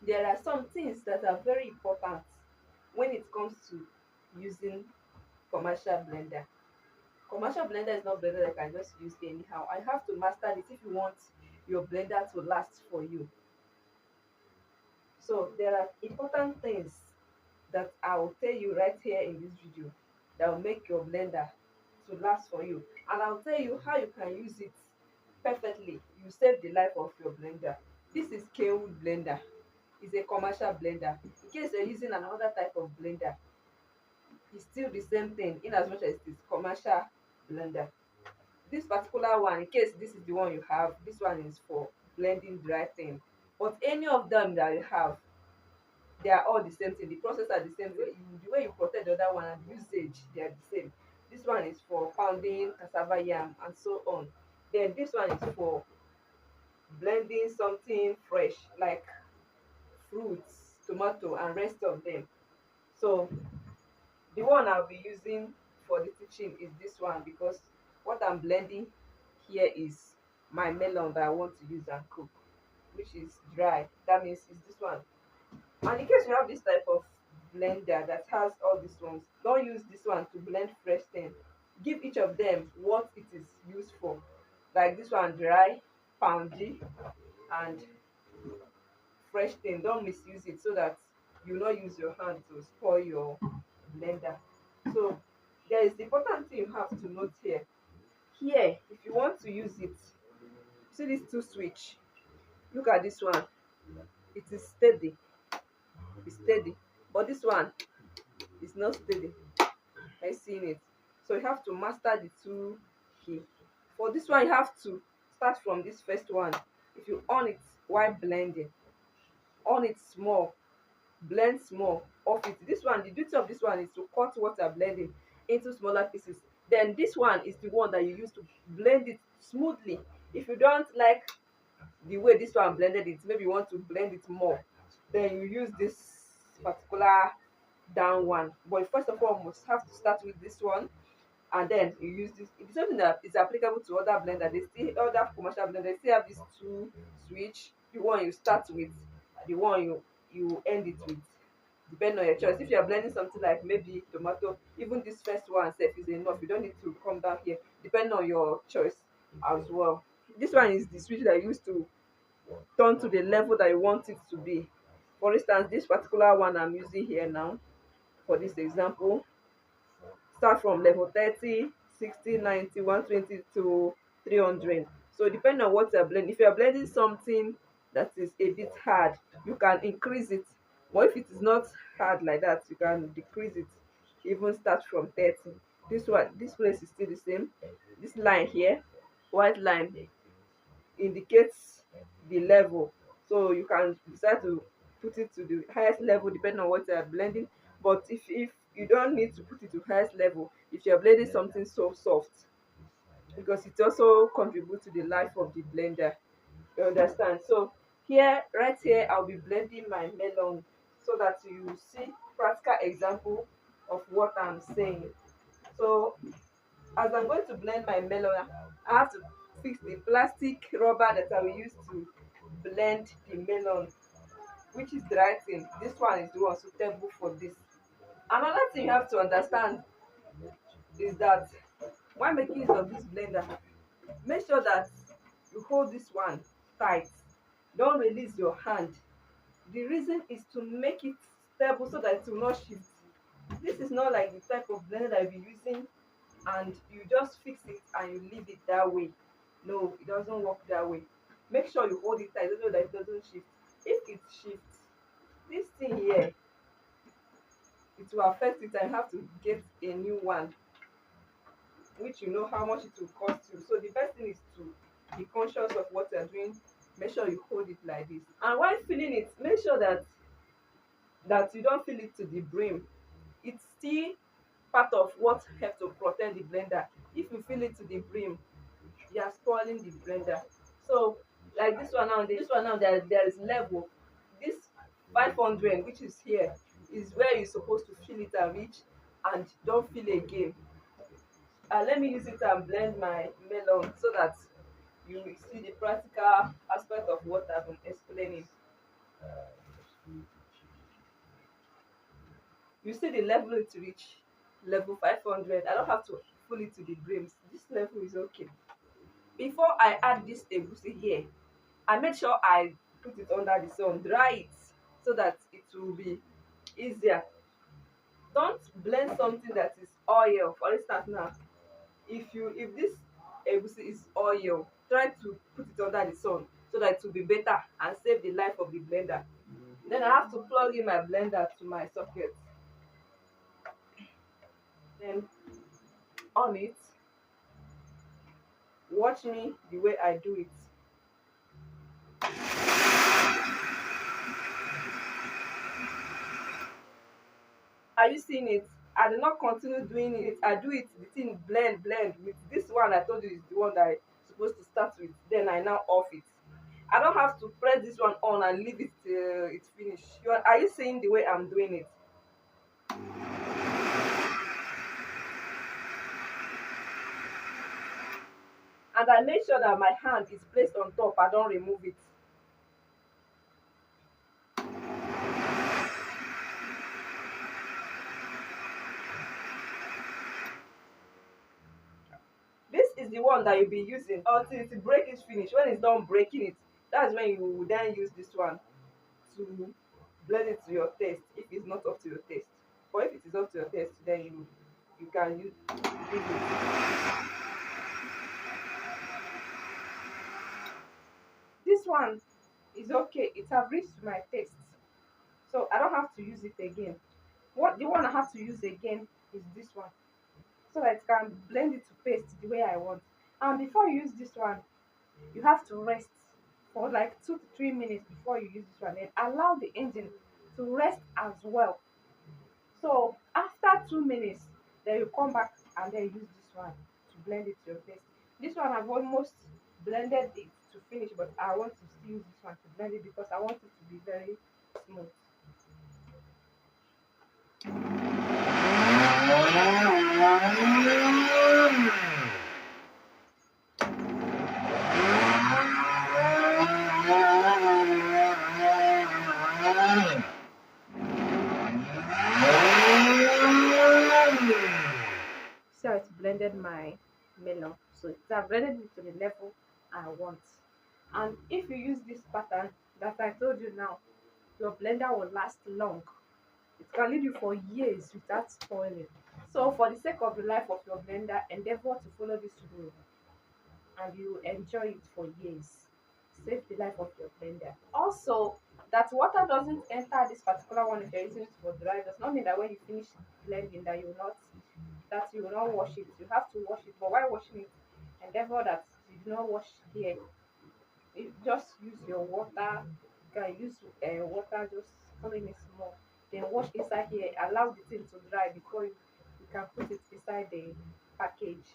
There are some things that are very important when it comes to using commercial blender. Commercial blender is not blender that I can just use anyhow. I have to master this if you want your blender to last for you. So there are important things that I will tell you right here in this video that will make your blender to last for you. And I'll tell you how you can use it perfectly. You save the life of your blender. This is Kwood blender. It's a commercial blender. In case you're using another type of blender, it's still the same thing in as much as it is commercial blender. This particular one, in case this is the one you have, this one is for blending dry thing. But any of them that you have, they are all the same thing. The process are the same thing. The way you protect the other one and the usage, they are the same. This one is for pounding cassava yam and so on. Then this one is for blending something fresh like fruits, tomato, and rest of them. So the one I'll be using for the teaching is this one because what I'm blending here is my melon that I want to use and cook, which is dry. That means it's this one. And in case you have this type of blender that has all these ones, don't use this one to blend fresh thing. Give each of them what it is used for. Like this one, dry, poundy, and fresh thing. Don't misuse it so that you not use your hand to spoil your blender. So there is the important thing you have to note here. Here, if you want to use it, see these two switch. Look at this one. It is steady. It's steady. But this one is not steady. I seen it. So you have to master the two key. For this one, you have to start from this first one. If you on it while blending, on it small, blend small, off it. This one, the duty of this one is to cut what you're blending into smaller pieces. Then this one is the one that you use to blend it smoothly. If you don't like the way this one blended it, maybe you want to blend it more, then you use this particular down one. But first of all, you must have to start with this one, and then you use this. It's something that is applicable to other blender. They still other commercial blender, they still have this two switch. The one you start with, the one you end it with, depending on your choice. If you are blending something like maybe tomato, even this first one self is enough. You don't need to come down here, depending on your choice as well. This one is the switch that you use to turn to the level that you want it to be. For instance, this particular one I'm using here now for this example, start from level 30, 60, 90, 120 to 300. So depending on what you're blending, if you're blending something that is a bit hard, you can increase it. But if it is not hard like that, you can decrease it. Even start from 30. This one, this place is still the same. This line here, white line, indicates the level. So you can decide to put it to the highest level depending on what you are blending. But if you don't need to put it to highest level if you're blending something so soft, because it also contributes to the life of the blender. You understand? So here, right here, I'll be blending my melon so that you see practical example of what I'm saying. So as I'm going to blend my melon, I have to fix the plastic rubber that I will use to blend the melon, which is the right thing. This one is the one suitable for this. Another thing you have to understand is that when making use of this blender, make sure that you hold this one tight. Don't release your hand. The reason is to make it stable so that it will not shift. This is not like the type of blender that you'll be using and you just fix it and you leave it that way. No, it doesn't work that way. Make sure you hold it tight so that it doesn't shift. If it shifts, this thing here, it will affect it and you have to get a new one, which you know how much it will cost you. So the best thing is to be conscious of what you're doing. Make sure you hold it like this. And while filling it, make sure that you don't fill it to the brim. It's still part of what helps to protect the blender. If you fill it to the brim, you are spoiling the blender. So like this one now there is level. This 500 which is here is where you're supposed to fill it and reach, and don't fill again. Let me use it and blend my melon so that you will see the practical aspect of what I've been explaining. You see the level it reach, level 500. I don't have to full it to the brims. This level is okay. Before I add this egusi here, I make sure I put it under the sun, dry it so that it will be easier. Don't blend something that is oil. For instance now, if this egusi is oil, try to put it under the sun so that it will be better and save the life of the blender. Then I have to plug in my blender to my socket, then on it. Watch me the way I do it. Are you seeing it? I do not continue doing it. I do it, the thing blend with this one. I told you is the one that I supposed to start with. Then I now off it. I don't have to press this one on and leave it till it's finished. Are you seeing the way I'm doing it? And I make sure that my hand is placed on top. I don't remove it. This is the one that you'll be using until it break is finished. When it's done breaking it, that's when you will then use this one to blend it to your taste if it's not up to your taste. But if it is up to your taste, then you can use it. This one is okay. It have reached my taste, so I don't have to use it again. What the one I have to use again is this one, so that it can blend it to paste the way I want. And before you use this one, you have to rest for like 2 to 3 minutes before you use this one, and allow the engine to rest as well. So after 2 minutes, then you come back and then use this one to blend it to your taste. This one I've almost blended it to finish, but I want to still use this one to blend it because I want it to be very smooth. So it's blended my melon. So it's I've blended it to the level I want. And if you use this pattern that I told you now, your blender will last long. It can lead you for years without spoiling. So for the sake of the life of your blender, endeavor to follow this rule and you enjoy it for years. Save the life of your blender. Also, that water doesn't enter this particular one if you're using it for dry does not mean that when you finish blending that you will not wash it. You have to wash it, but while washing it, endeavor that you do not wash here. You just use your water. You can use water, just clean it small. Then wash inside here. Allow the thing to dry before you can put it inside the package.